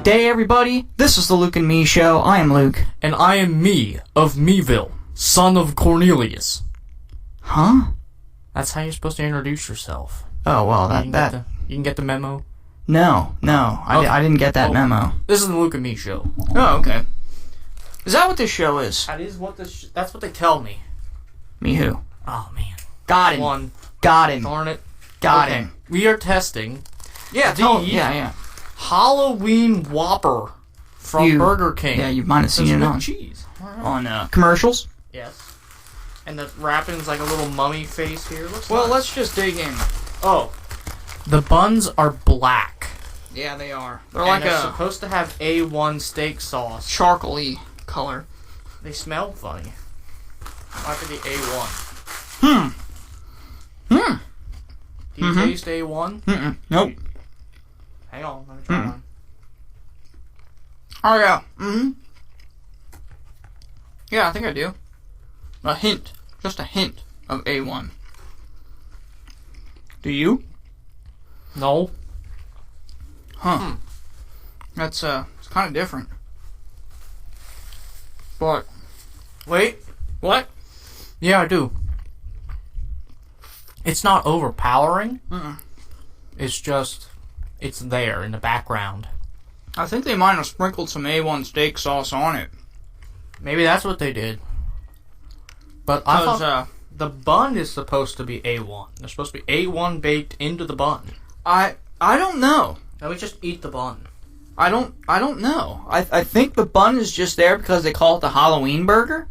day, everybody. This is the Luke and Me Show. I am Luke. And I am me, of Meville, son of Cornelius. Huh? That's how you're supposed to introduce yourself. Oh, well, You can get the memo? No. I didn't get that memo. This is the Luke and Me Show. Oh, okay. Is that what this show is? That's what they tell me. Me who? Oh, man. Got him. Got him. Darn it. Got him. We are testing Yeah. Halloween Whopper from Burger King. Yeah, you might have seen it on cheese. on commercials. Yes. And the wrapping's like a little mummy face here. Let's just dig in. Oh. The buns are black. Yeah, they are. They're supposed to have A1 steak sauce. charcoal-y color. They smell funny. Might be the A1. Do you taste A1? Nope. Hang on, let me try one. Oh, yeah. Yeah, I think I do. A hint. Just a hint of A1. Do you? No. Huh. That's, it's kind of different. But, Wait. what? Yeah, I do. It's not overpowering. It's just, it's there in the background. I think they might have sprinkled some A1 steak sauce on it. Maybe that's what they did. But I thought the bun is supposed to be A1. They're supposed to be A1 baked into the bun. I don't know. Let me just eat the bun. I don't know. I think the bun is just there because they call it the Halloween burger.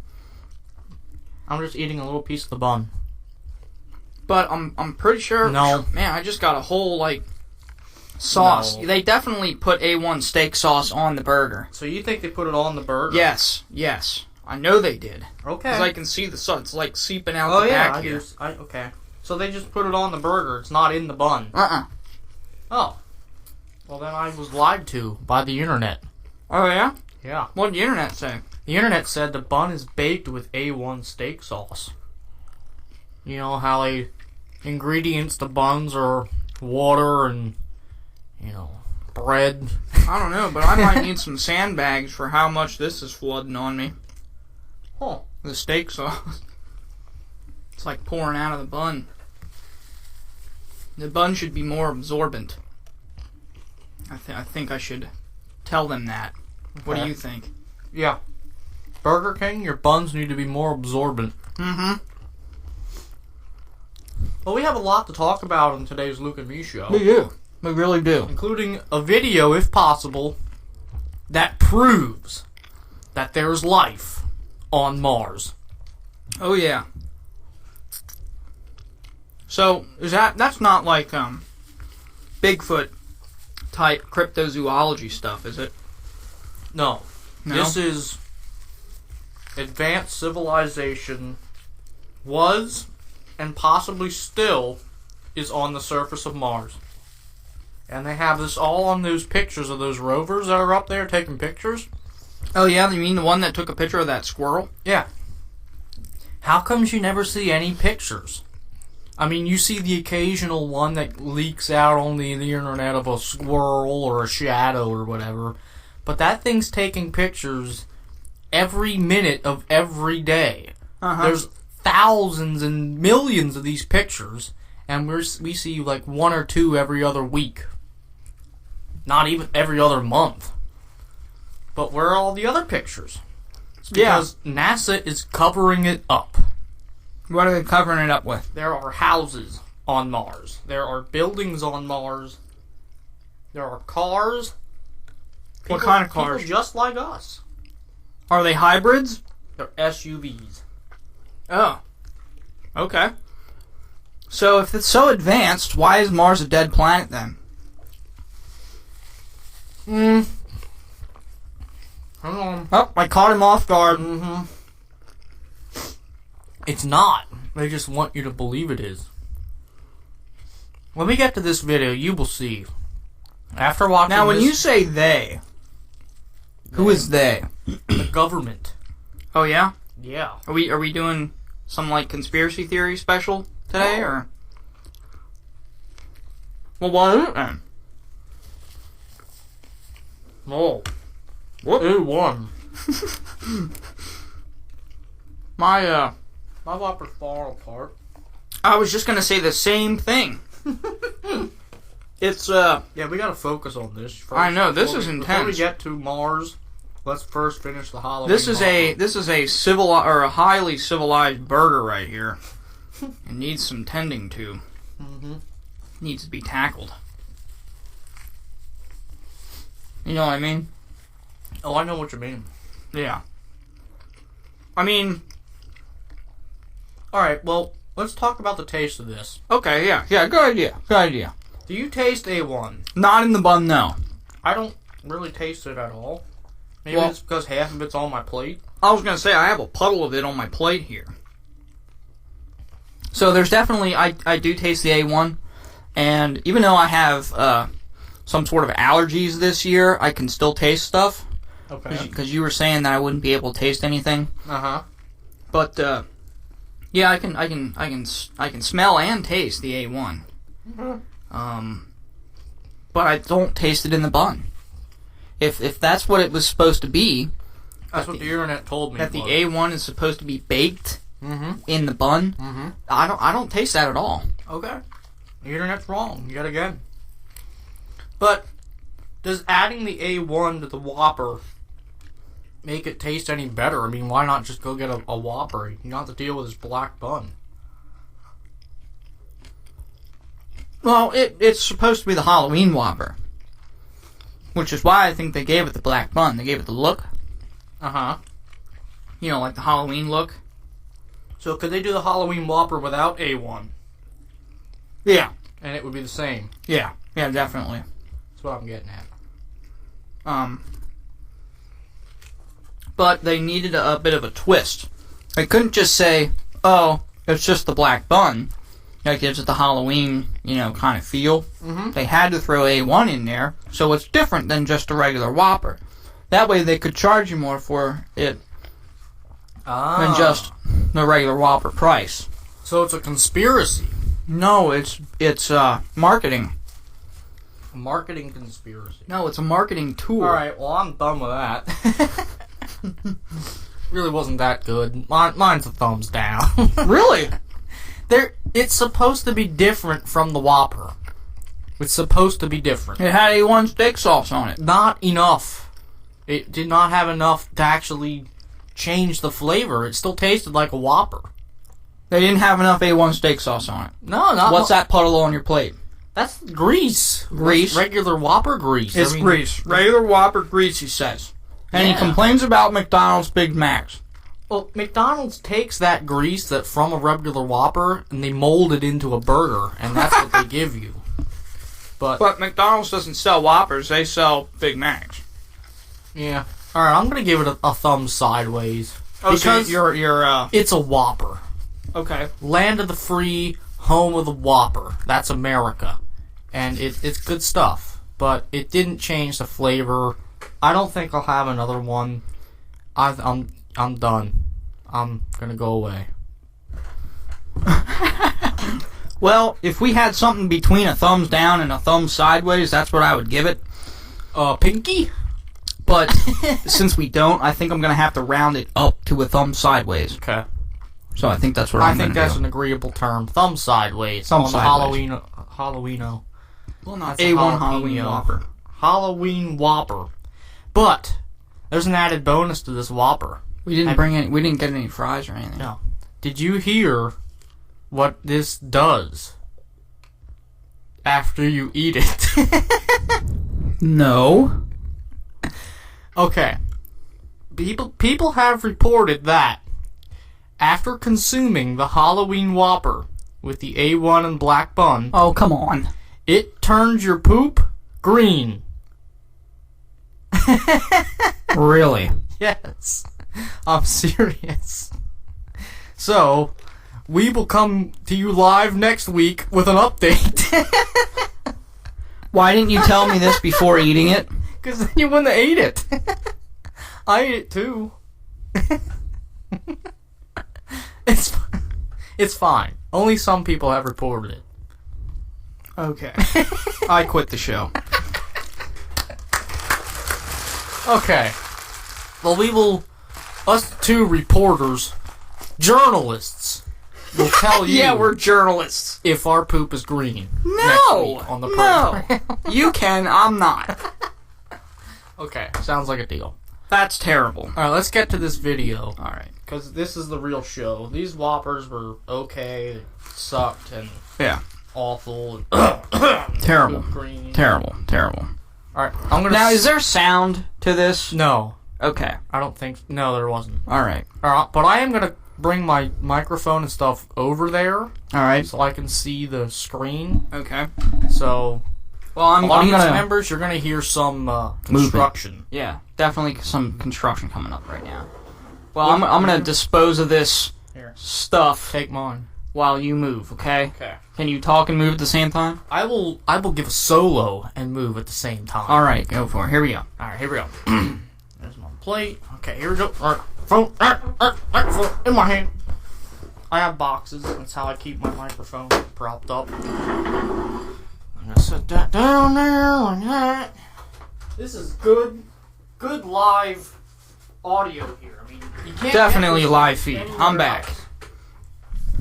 I'm just eating a little piece of the bun. But I'm pretty sure. No. Man, I just got a whole sauce. No. They definitely put A1 steak sauce on the burger. So you think they put it on the burger? Yes. I know they did. Okay. Because I can see the sauce. It's like seeping out the back here. Okay. So they just put it on the burger. It's not in the bun. Oh. Well, then I was lied to by the internet. Oh, yeah? Yeah. What did the internet say? The internet said the bun is baked with A1 steak sauce. You know how ingredients to buns are water and, bread. I don't know, but I might need some sandbags for how much this is flooding on me. Huh. The steak sauce. It's like pouring out of the bun. The bun should be more absorbent. I think I should tell them that. Okay. What do you think? Yeah. Burger King, your buns need to be more absorbent. Mm-hmm. Well, we have a lot to talk about in today's Luke and Me Show. We do. We really do. Including a video, if possible, that proves that there's life on Mars. Oh, yeah. So, that's not like, Bigfoot type cryptozoology stuff, is it? No. No? This is advanced civilization was and possibly still is on the surface of Mars. And they have this all on those pictures of those rovers that are up there taking pictures. Oh, yeah? You mean the one that took a picture of that squirrel? Yeah. How comes you never see any pictures? I mean, you see the occasional one that leaks out on the internet of a squirrel or a shadow or whatever. But that thing's taking pictures every minute of every day. There's thousands and millions of these pictures, and we see like one or two every other week. Not even every other month. But where are all the other pictures? It's because NASA is covering it up. What are they covering it up with? There are houses on Mars. There are buildings on Mars. There are cars. What kind of cars? People just like us. Are they hybrids? They're SUVs. Oh. Okay. So if it's so advanced, why is Mars a dead planet then? Hang on. Oh, I caught him off guard. It's not. They just want you to believe it is. When we get to this video, you will see. After watching Now, when you say they, who is they? The government. Oh, yeah? Yeah. Are we doing some, conspiracy theory special today, or? Well, what is it then? Oh. Whoop. A1. My Whopper's falling apart. I was just gonna say the same thing. It's Yeah, we gotta focus on this first. I know, this is intense. Before we get to Mars, let's first finish the Halloween. This is a highly civilized burger right here. It needs some tending to. Mm-hmm. Needs to be tackled. You know what I mean? Oh, I know what you mean. Yeah. I mean, alright, well, let's talk about the taste of this. okay, yeah, good idea. Do you taste A1? Not in the bun, no. I don't really taste it at all. Maybe Well, it's because half of it's on my plate. I was gonna say, I have a puddle of it on my plate here. So there's definitely, I do taste the A1, and even though I have some sort of allergies this year, I can still taste stuff. Okay. Because you were saying that I wouldn't be able to taste anything. Uh-huh. But yeah, I can smell and taste the A1. Mm-hmm. But I don't taste it in the bun. If that's what it was supposed to be, That's what the internet told me. that the A1 is supposed to be baked Mm-hmm. in the bun, Mm-hmm. I don't taste that at all. Okay. The internet's wrong, yet again. But does adding the A1 to the Whopper make it taste any better? I mean, why not just go get a Whopper? You don't have to deal with this black bun. Well, it's supposed to be the Halloween Whopper, which is why I think they gave it the black bun. They gave it the look, Uh-huh. you know, like the Halloween look. So could they do the Halloween Whopper without A1? Yeah, And it would be the same. yeah, definitely. That's what I'm getting at. But they needed a bit of a twist. They couldn't just say, "Oh, it's just the black bun." That gives it the Halloween, kind of feel. Mm-hmm. They had to throw A1 in there, so it's different than just a regular Whopper. That way, they could charge you more for it than just the regular Whopper price. So it's a conspiracy. No, it's marketing. A marketing conspiracy. No, it's a marketing tool. Alright, well, I'm done with that. Really wasn't that good. Mine's a thumbs down. Really? It's supposed to be different from the Whopper. It's supposed to be different. It had A1 steak sauce on it. Not enough. It did not have enough to actually change the flavor. It still tasted like a Whopper. They didn't have enough A1 steak sauce on it. No, not. What's that puddle on your plate? That's grease. Grease? That's regular Whopper grease. It's grease. Regular Whopper grease, he says. And Yeah. he complains about McDonald's Big Macs. Well, McDonald's takes that grease that from a regular Whopper and they mold it into a burger, and that's what they give you. But McDonald's doesn't sell Whoppers, they sell Big Macs. yeah, all right, I'm gonna give it a thumb sideways Because you're it's a Whopper. okay. Land of the free, home of the Whopper. That's America, and it's good stuff. But it didn't change the flavor. I don't think I'll have another one. I'm done. I'm gonna go away. Well, if we had something between a thumbs down and a thumb sideways, that's what I would give it. Pinky? But since we don't, I think I'm going to have to round it up to a thumb sideways. Okay. So I think that's what I I'm going think to that's do. an agreeable term. Thumb sideways. Thumb on sideways. the Halloweeno. Well, not That's a A1 Halloween jalapeno. Whopper. Halloween Whopper. But there's an added bonus to this Whopper. We didn't get any fries or anything. No. Did you hear what this does after you eat it? No. Okay. People have reported that after consuming the Halloween Whopper with the A1 and black bun, Oh, come on. it turns your poop green. Really? Yes. I'm serious. So, we will come to you live next week with an update. Why didn't you tell me this before eating it? Because then you wouldn't have ate it. I ate it too. It's fine. Only some people have reported it. Okay. I quit the show. Okay. Well, us two reporters, journalists, will tell you. Yeah, we're journalists. If our poop is green. No! Next week on the program. No! You can, I'm not. Okay, sounds like a deal. That's terrible. Alright, let's get to this video. Alright. Because this is the real show. These Whoppers were okay, sucked, and Yeah. awful. Terrible. Green. Terrible. Alright, I'm gonna... Now, is there sound to this? No. Okay. I don't think... No, there wasn't. Alright. Alright, but I am gonna bring my microphone and stuff over there. Alright. So I can see the screen. Okay. So... Well, I'm audience gonna... members, you're gonna hear some construction. Yeah, definitely some construction coming up right now. Well, I'm gonna dispose of this stuff Take mine. while you move, okay? Okay. Can you talk and move at the same time? I will give a solo and move at the same time. Alright, go for it. Here we go. Alright, here we go. There's my plate. Okay, here we go. Alright, phone in my hand. I have boxes. That's how I keep my microphone propped up. I'm gonna set that down there like that. This is good live audio here. I mean, you can't Definitely get this live feed. anywhere I'm back. else.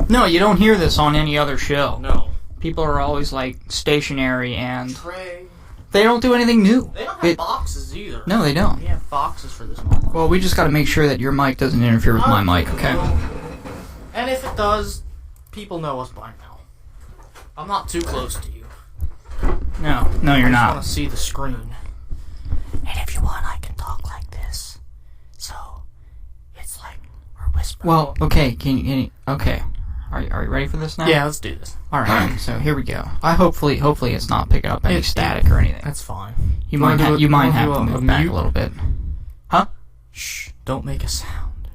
No, you don't hear this on any other show. No. People are always, like, stationary and Tray. they don't do anything new. They don't have boxes either. No, they don't. We have boxes for this one. Well, we just gotta make sure that your mic doesn't interfere with my mic, okay? And if it does, people know us by now. I'm not too close to you. No, you're I just not. want to see the screen. And if you want, I can talk like this. So, it's like we're whispering. Well, okay, can you okay. Are you ready for this now? Yeah, let's do this. Alright, so here we go. Hopefully it's not picking up any static or anything. That's fine. You might have to a move back mute? a little bit. Huh? Shh, don't make a sound.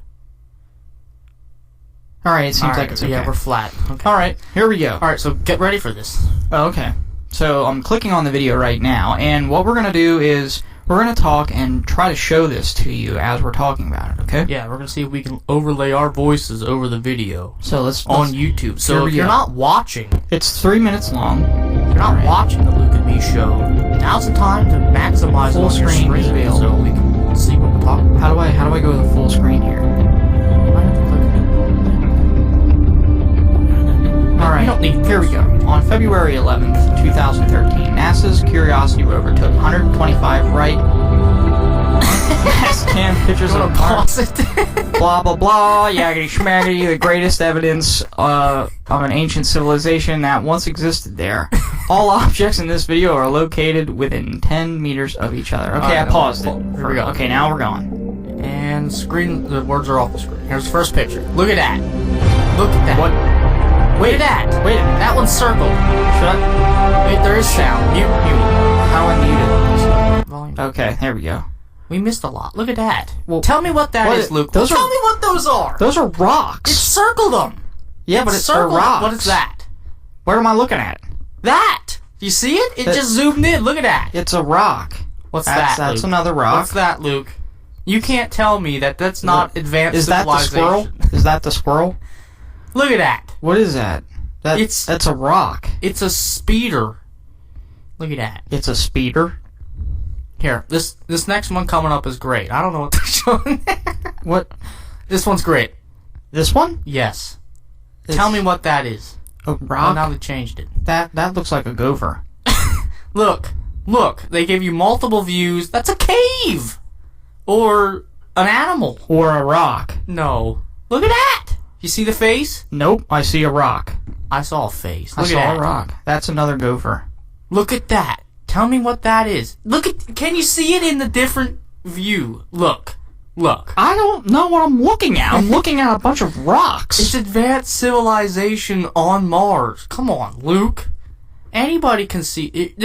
Alright, it seems like it's okay. Yeah, we're flat. Okay. Alright, here we go. Alright, so get ready for this. Oh, okay. So I'm clicking on the video right now, and what we're going to do is we're going to talk and try to show this to you as we're talking about it, okay? Yeah, we're going to see if we can overlay our voices over the video. So let's on YouTube. So if you're go. not watching, It's 3 minutes long. if you're not watching the Luke and Me show, now's the time to maximize Full on your screen is screen available. so we can see what we're talking about. How do I go to the full screen here? Alright, You don't need here we go. On February 11th, 2013, NASA's Curiosity rover took 125 right scan pictures of pause it. blah blah blah, yaggity schmaggity, the greatest evidence of an ancient civilization that once existed there. All objects in this video are located within 10 meters of each other. Okay, I paused it. Here we go. Okay, now we're going. And the words are off the screen. Here's the first picture. Look at that. Look at that. What? Wait, at that. Wait a minute. That one's circled. Should I? Wait, there is sound. Mute. How unmuted? Volume. Okay, there we go. We missed a lot. Look at that. Well, tell me what that is, Luke. those Tell are- me what those are. Those are rocks. It circled them. Yeah, but it's circled. rocks. What is that? Where am I looking at? That. Do you see it? It That- just zoomed in. Look at that. It's a rock. What's That's that, Luke? another rock. What's that, Luke? You can't tell me that's not advanced Is that the civilization. squirrel? Is that the squirrel? Look at that. What is that? That's a rock. It's a speeder. Look at that. It's a speeder. Here, this next one coming up is great. I don't know what they're showing. What? This one's great. This one? Yes. It's Tell me what that is. a Oh, rock. now they changed it. That looks like a gopher. Look. They give you multiple views. That's a cave. Or an animal. Or a rock. No. Look at that. You see the face? Nope, I see a rock. I saw a face. I Look saw at that. a rock. That's another gopher. Look at that. Tell me what that is. Can you see it in the different view? Look. I don't know what I'm looking at. I'm looking at a bunch of rocks. It's advanced civilization on Mars. Come on, Luke. Anybody can see it.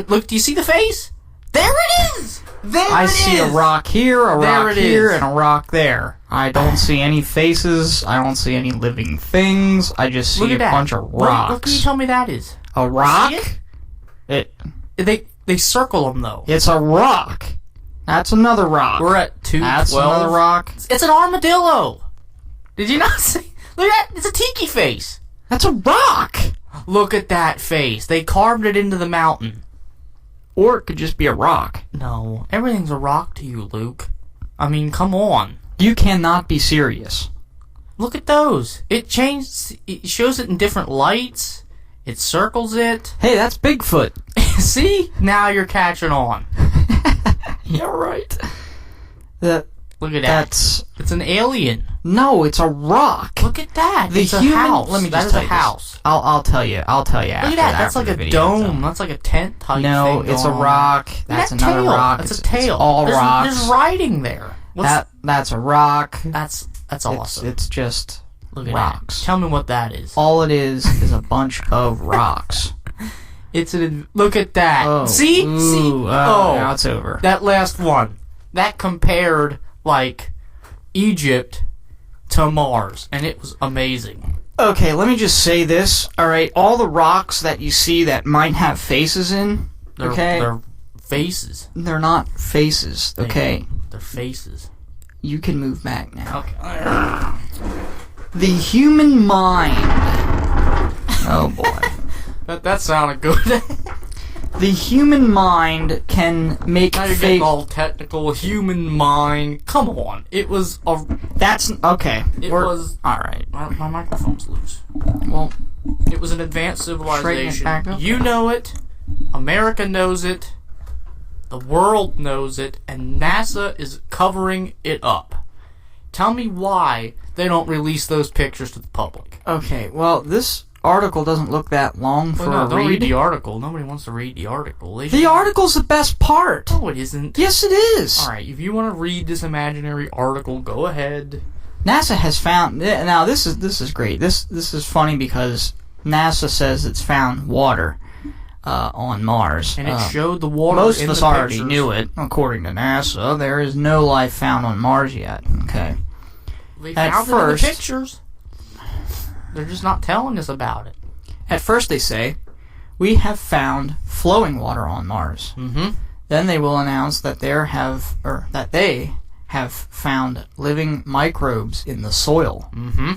Look, do you see the face? There it is. I see a rock here, a There rock it here, is. and a rock there. I don't see any faces. I don't see any living things. I just see Look a at that. bunch of What rocks. can you tell me that is? A rock? See They circle them though. It's a rock. That's another rock. We're at 212. That's another rock. It's an armadillo. Did you not see? Look at that. It's a tiki face. That's a rock. Look at that face. They carved it into the mountain. or it could just be a rock. No, everything's a rock to you, Luke. I mean, come on. You cannot be serious. Look at those. It shows it in different lights. It circles it. Hey, that's Bigfoot. See? Now you're catching on. Yeah, right. Look at that. It's an alien. No, it's a rock. Look at that. It's a house. Let me just tell you. That is a house. I'll tell you. I'll tell you after. Look at that. That's like a video dome. That's like a tent type thing. No, it's a rock. That's another rock. That's a tail. It's all rocks. There's writing there. That's a rock. That's awesome. It's just Look at rocks. That. Tell me what that is. All it is a bunch of rocks. Look at that. Oh, See? Now it's over. That last one. That compared, like, Egypt to Mars, and it was amazing. Okay, let me just say this. All right, all the rocks that you see that might have faces in, they're faces. They're not faces, okay? They're faces. You can move back now. Okay. The human mind. Oh, boy. That sounded good. The human mind can make now you're getting all technical. Human mind. Come on. It was a... That's... Okay. It was... Alright. My microphone's loose. Well... It was an advanced civilization. Back up. You know it. America knows it. The world knows it. And NASA is covering it up. Tell me why they don't release those pictures to the public. Okay, well, this article doesn't look that long for a don't read. Read the article. Nobody wants to read the article. The article's the best part. No, it isn't. Yes, it is. Alright, if you want to read this imaginary article, go ahead. NASA has found... Now, this is great. This is funny because NASA says it's found water on Mars. And it showed the water most in of us the already pictures. knew it. According to NASA, there is no life found on Mars yet. Okay. They At found first, it in the pictures. They're just not telling us about it. At first they say, we have found flowing water on Mars. Mm-hmm. Then they will announce that they have found living microbes in the soil. Mm-hmm.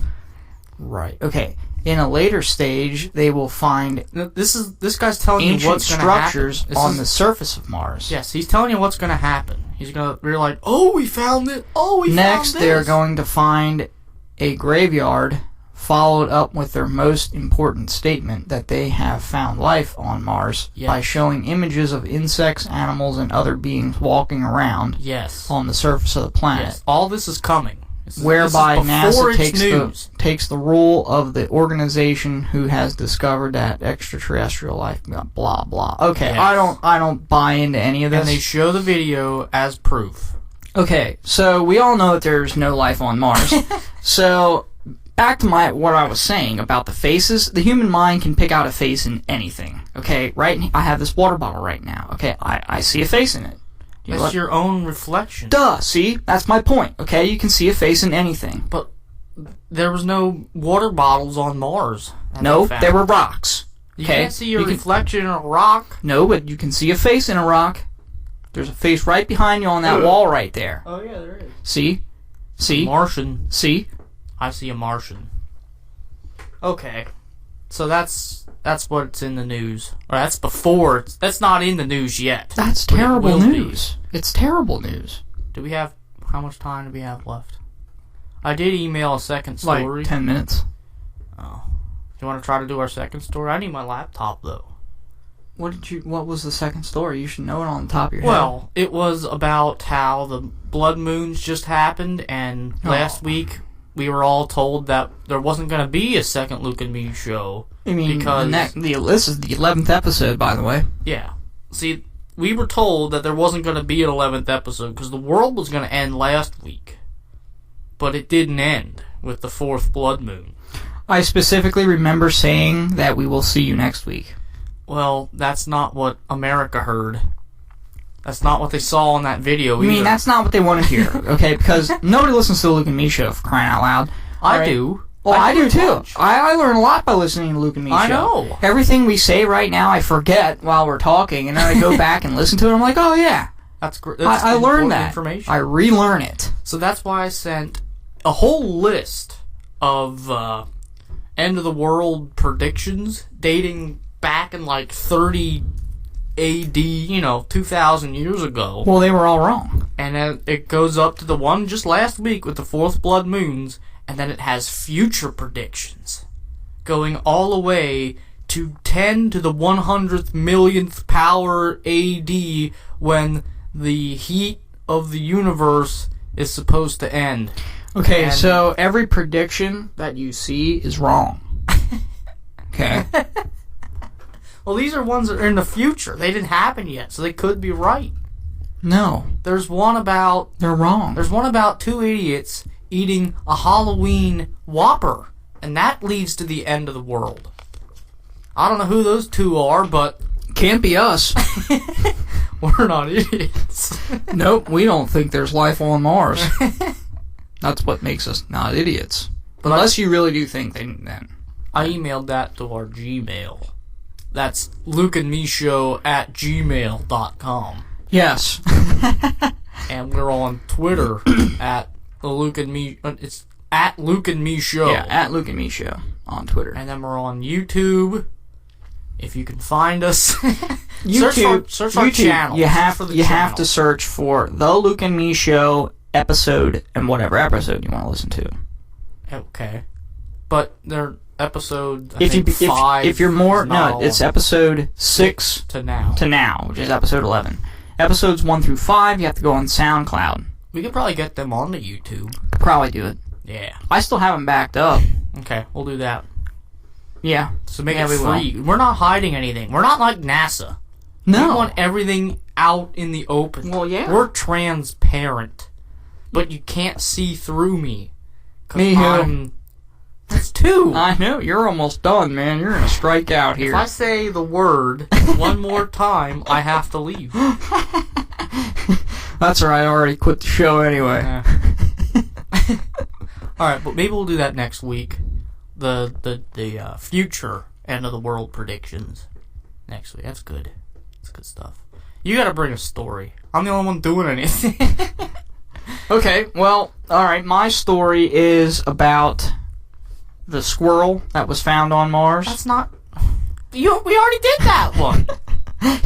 Right. Okay. In a later stage, they will find this guy's telling you ancient what's going to happen. structures on the surface of Mars. Yes, he's telling you what's going to happen. He's going to be like, oh, we found it. Oh, we found Next, this. they're going to find a graveyard, followed up with their most important statement that they have found life on Mars by showing images of insects, animals, and other beings walking around on the surface of the planet. Yes, all this is coming. Whereby NASA takes takes the role of the organization who has discovered that extraterrestrial life. Blah blah. Okay, yes. I don't buy into any of this. And they show the video as proof. Okay, so we all know that there's no life on Mars. So back to what I was saying about the faces. The human mind can pick out a face in anything. Okay, right? I have this water bottle right now. Okay, I see a face in it. That's your own reflection. Duh, see? That's my point, okay? You can see a face in anything. But there was no water bottles on Mars. No, there were rocks. You can't see your reflection in a rock? No, but you can see a face in a rock. There's a face right behind you on that wall right there. Oh, yeah, there is. See? See? Martian. See? I see a Martian. Okay. So that's what's in the news. Or that's before. That's not in the news yet. That's terrible news. It's terrible news. Do we have... How much time do we have left? I did email a second story. Like 10 minutes. Oh. Do you want to try to do our second story? I need my laptop, though. What was the second story? You should know it on the top of your head. Well, it was about how the blood moons just happened, and last week we were all told that there wasn't going to be a second Luke and Me show. I mean, because this is the 11th episode, by the way. Yeah. See, we were told that there wasn't going to be an 11th episode because the world was going to end last week. But it didn't end with the fourth blood moon. I specifically remember saying that we will see you next week. Well, that's not what America heard. That's not what they saw in that video either. I mean, that's not what they want to hear, okay? Because nobody listens to the Luke and Me show, for crying out loud. I do. Well, I do too. I learn a lot by listening to the Luke and Me show. I know. Everything we say right now, I forget while we're talking, and then I go back and listen to it, and I'm like, oh yeah. That's great. I learned that. Information. I relearn it. So that's why I sent a whole list of end of the world predictions dating back in like 30 AD, 2,000 years ago. Well, they were all wrong. And then it goes up to the one just last week with the fourth blood moons, and then it has future predictions going all the way to 10 to the 100th millionth power AD when the heat of the universe is supposed to end. Okay, so every prediction that you see is wrong. Okay. Well, these are ones that are in the future. They didn't happen yet, so they could be right. No. There's one about... They're wrong. There's one about two idiots eating a Halloween Whopper, and that leads to the end of the world. I don't know who those two are, but... Can't be us. We're not idiots. Nope, we don't think there's life on Mars. That's what makes us not idiots. But unless you really do think then. I emailed that to our Gmail. That's lukeandmeshow@gmail.com. Yes. And we're on Twitter at the Luke and Me. It's at Luke and Me Show. Yeah, at Luke and Me Show on Twitter. And then we're on YouTube. If you can find us, YouTube, search our channel. You have to search for the Luke and Me Show episode and whatever episode you want to listen to. Okay, but they're episode. If you're more, no, it's episode 6 to now, which is episode 11. Episodes 1 through 5, you have to go on SoundCloud. We could probably get them onto YouTube. Could probably do it. Yeah. I still have them backed up. Okay, we'll do that. Yeah. So make it free. We're not hiding anything. We're not like NASA. No. We want everything out in the open. Well, yeah. We're transparent. But you can't see through me. Me who? That's 2. I know. You're almost done, man. You're going to strike out here. If I say the word one more time, I have to leave. That's right. I already quit the show anyway. Alright, but maybe we'll do that next week. The future end of the world predictions next week. That's good. That's good stuff. You gotta bring a story. I'm the only one doing anything. Okay, well, alright, my story is about the squirrel that was found on Mars. That's not... We already did that one!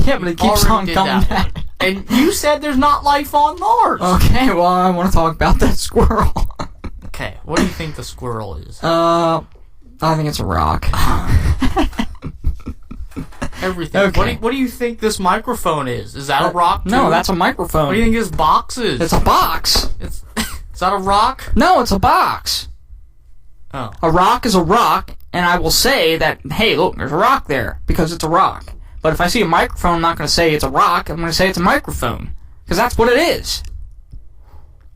Yeah, but it keeps on coming back. And you said there's not life on Mars! Okay, well, I want to talk about that squirrel. Okay, what do you think the squirrel is? I think it's a rock. Everything. Okay. What do you think this microphone is? Is that a rock too? No, that's a microphone. What do you think this box is? It's a box. Is that a rock? No, it's a box. Oh. A rock is a rock, and I will say that, hey, look, there's a rock there, because it's a rock. But if I see a microphone, I'm not going to say it's a rock, I'm going to say it's a microphone. Because that's what it is.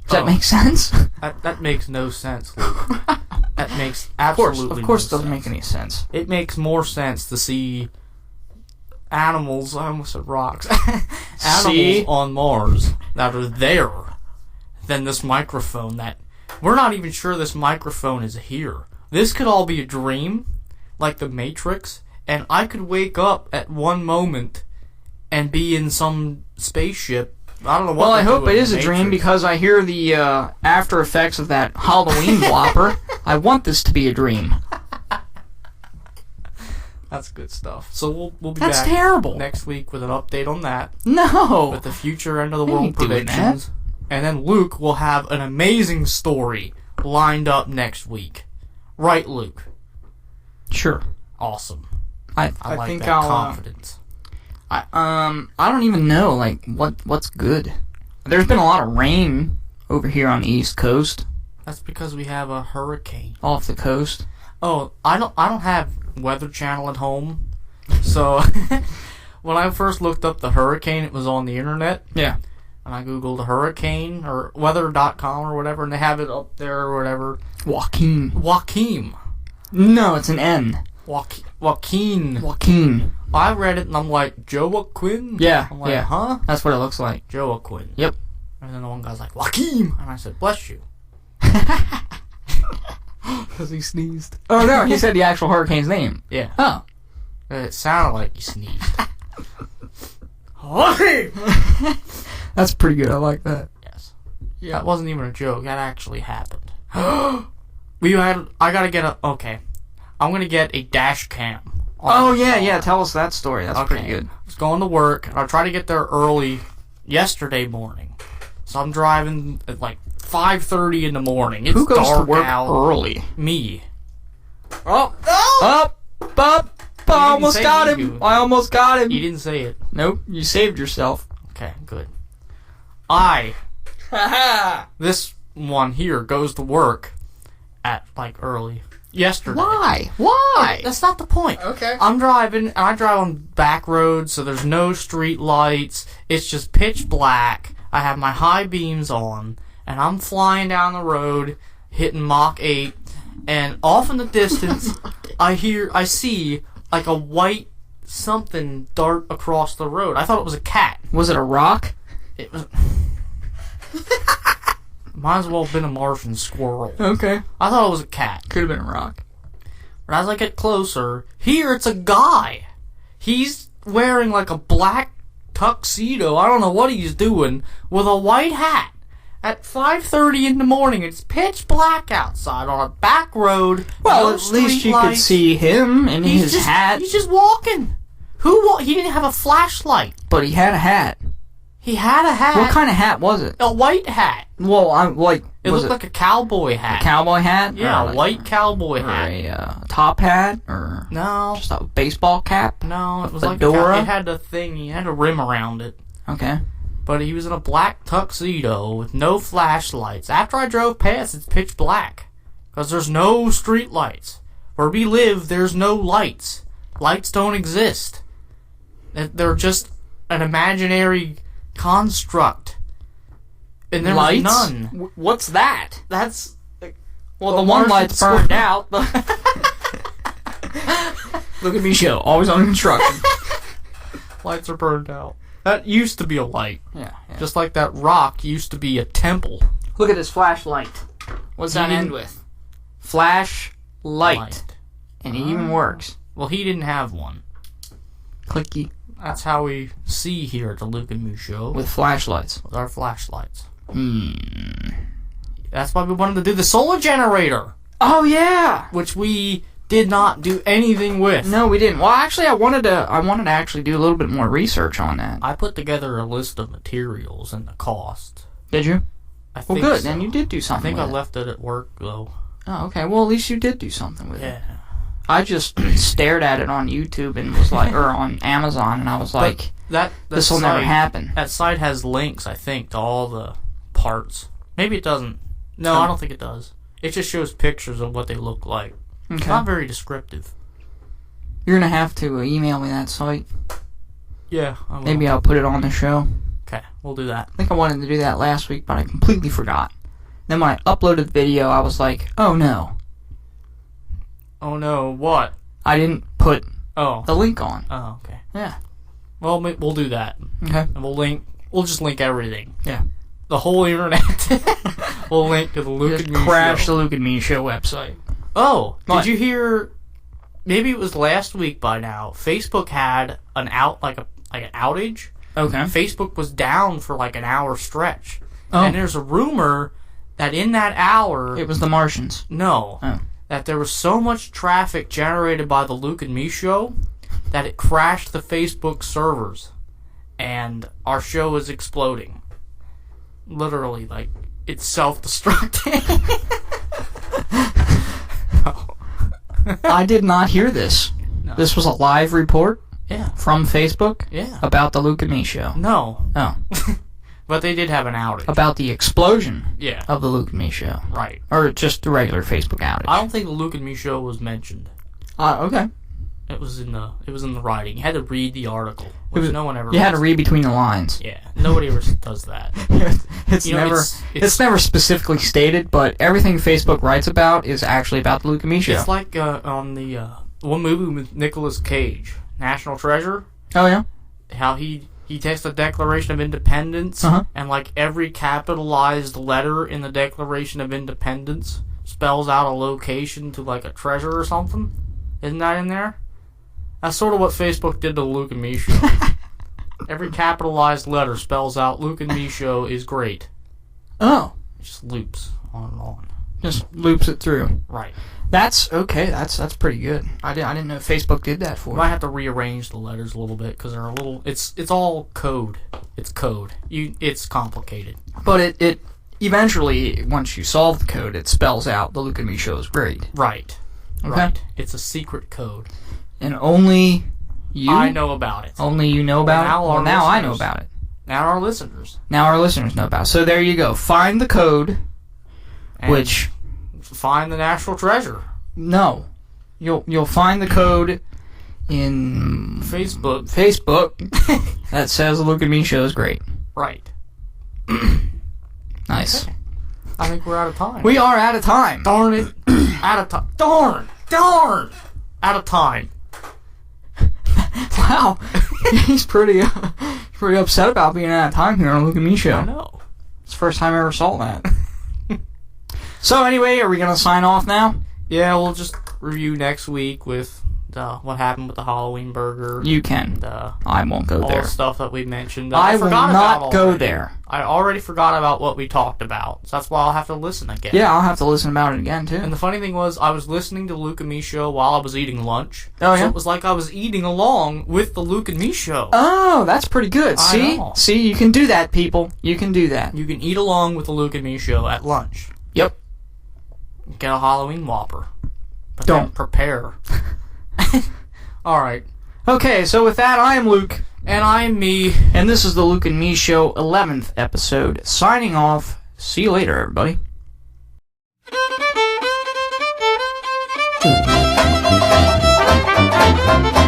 Does that make sense? That makes no sense, Luke. That makes absolutely no sense. Of course it doesn't make any sense. It makes more sense to see animals, I almost said rocks, animals on Mars that are there than this microphone that... We're not even sure this microphone is here. This could all be a dream, like the Matrix, and I could wake up at one moment and be in some spaceship. I don't know what. Well, I hope it is a dream because I hear the after effects of that Halloween Whopper. I want this to be a dream. That's good stuff. So we'll be That's back terrible. next week with an update on that. No. With the future end of the world predictions. And then Luke will have an amazing story lined up next week. Right, Luke? Sure. Awesome. I like think that confidence. I don't even know like what's good. There's been a lot of rain over here on the East Coast. That's because we have a hurricane Off the coast. Oh, I don't have Weather Channel at home, so when I first looked up the hurricane, it was on the internet. Yeah. And I googled hurricane or weather.com or whatever, and they have it up there or whatever. Joaquin. No, it's an N. Joaquin. I read it and I'm like, Joaquin? Yeah. I'm like, huh? That's what it looks like. Joaquin. Yep. And then the one guy's like, Joaquin. And I said, bless you. Because he sneezed. Oh, no, he said the actual hurricane's name. Yeah. Oh. It sounded like he sneezed. That's pretty good. I like that. Yes. Yeah. That wasn't even a joke. That actually happened. I gotta get okay. I'm gonna get a dash cam Oh, yeah. Tell us that story. That's pretty good. I was going to work. I tried to get there early yesterday morning. So I'm driving at like 5:30 in the morning. It's Who goes dark to work out. early? Me. Oh! I almost got him. I almost got him. You didn't say it. Nope. You saved yourself. Okay, good. This one here goes to work at like early yesterday. Why? That's not the point. Okay. I'm driving, and I drive on back roads, so there's no street lights. It's just pitch black. I have my high beams on, and I'm flying down the road, hitting Mach 8, and off in the distance, I see like a white something dart across the road. I thought it was a cat. Was it a rock? It was. Might as well have been a Martian squirrel. Okay. I thought it was a cat. Could have been a rock. But as I get closer, here it's a guy. He's wearing like a black tuxedo. I don't know what he's doing with a white hat. At 5:30 in the morning, it's pitch black outside on a back road. Well, no at least you streetlights. could see him in his hat. He's just walking. He didn't have a flashlight. But he had a hat. He had a hat. What kind of hat was it? A white hat. Well, It looked like a cowboy hat. A cowboy hat? Yeah, Or a white cowboy hat. a top hat? Or No. just a baseball cap? No, it was fedora? like it had a thing. He had a rim around it. Okay. But he was in a black tuxedo with no flashlights. After I drove past, it's pitch black. Because there's no street lights. Where we live, there's no lights. Lights don't exist. They're just an imaginary construct. And there was none. What's that? That's... Well, the one light's burned out. Look at me show. Always on construction. Lights are burned out. That used to be a light. Yeah. Just like that rock used to be a temple. Look at this flashlight. What's that end with? Flashlight. And it even works. Well, he didn't have one. Clicky. That's how we see here at the Luke and Moose Show. With flashlights. With our flashlights. That's why we wanted to do the solar generator. Oh, yeah! Which we did not do anything with. No, we didn't. Well, actually, I wanted to actually do a little bit more research on that. I put together a list of materials and the cost. Did you? I think good. so. Then you did do something. I think I left it at work, though. Oh, okay. Well, at least you did do something with it. Yeah. I just stared at it on YouTube and was like, or on Amazon, and I was like, this will never happen. That site has links, I think, to all the parts. Maybe it doesn't. No, I don't think it does. It just shows pictures of what they look like. Okay. It's not very descriptive. You're going to have to email me that site. Yeah, I will. Maybe I'll put it on the show. Okay, we'll do that. I think I wanted to do that last week, but I completely forgot. Then when I uploaded the video, I was like, oh no. Oh no, what? I didn't put the link on. Oh, okay. Yeah. Well, we'll do that. Okay. And we'll just link everything. Yeah. The whole internet. We'll link to the Luke and Me crash Show. the Luke and Me Show website. Oh, what? Did you hear? Maybe it was last week by now. Facebook had an outage. Okay. Facebook was down for like an hour stretch. Oh. And there's a rumor that in that hour... It was the Martians. No. Oh. That there was so much traffic generated by the Luke and Me Show that it crashed the Facebook servers. And our show is exploding. Literally, like, it's self-destructing. I did not hear this. No. This was a live report? Yeah. From Facebook? Yeah. About the Luke and Me Show? No. Oh. But they did have an outage. About the explosion Yeah. of the Luke and Me Show? Right. Or just the regular Facebook outage? I don't think the Luke and Me Show was mentioned. Okay. It was in the writing. You had to read the article, which no one ever. You had to read between the lines. Yeah, nobody ever does that. It's never specifically stated, but everything Facebook writes about is actually about the Luke and Me Show. It's like on the one movie with Nicolas Cage, National Treasure. Oh yeah. How he takes the Declaration of Independence, and like every capitalized letter in the Declaration of Independence spells out a location to like a treasure or something. Isn't that in there? That's sort of what Facebook did to the Luke and Me Show. Every capitalized letter spells out Luke and Me Show is great. Oh. It just loops on and on. Just loops it through. Right. That's okay. That's pretty good. I didn't know Facebook did that for You you. might have to rearrange the letters a little bit because they're a little. It's all code. It's code. It's complicated. But it eventually, once you solve the code, it spells out the Luke and Me show is great. Right. Okay. Right. It's a secret code. And only you. I know about it. Only you know about it. Well, now I know about it. Now our listeners. Now our listeners know about it. So there you go. Find the code, And which find the national treasure. no, you'll find the code in Facebook. that says the Luke and Me show is great. Right. Nice. Okay. I think we're out of time. We are out of time. Darn it. Out of time. Darn. Out of time. Wow, he's pretty upset about being out of time here on the Luke and Me show. I know. It's the first time I ever saw that. So anyway, are we gonna sign off now? Yeah, we'll just review next week with what happened with the Halloween burger. You can. And, I won't go all there. the stuff that we mentioned. I will forgot not about go already. there. I already forgot about what we talked about, so that's why I'll have to listen again. Yeah, I'll have to listen about it again And too. the funny thing was, I was listening to Luke and Me show while I was eating lunch. Oh, yeah? So it was like I was eating along with the Luke and Me show. Oh, that's pretty good. I know. See, you can do that, people. You can do that. You can eat along with the Luke and Me show at lunch. Yep. Get a Halloween Whopper. But Don't. then prepare. Alright. Okay, so with that, I am Luke, And I'm Me. and this is the Luke and Me show 11th episode. Signing off. See you later, everybody. Thank you.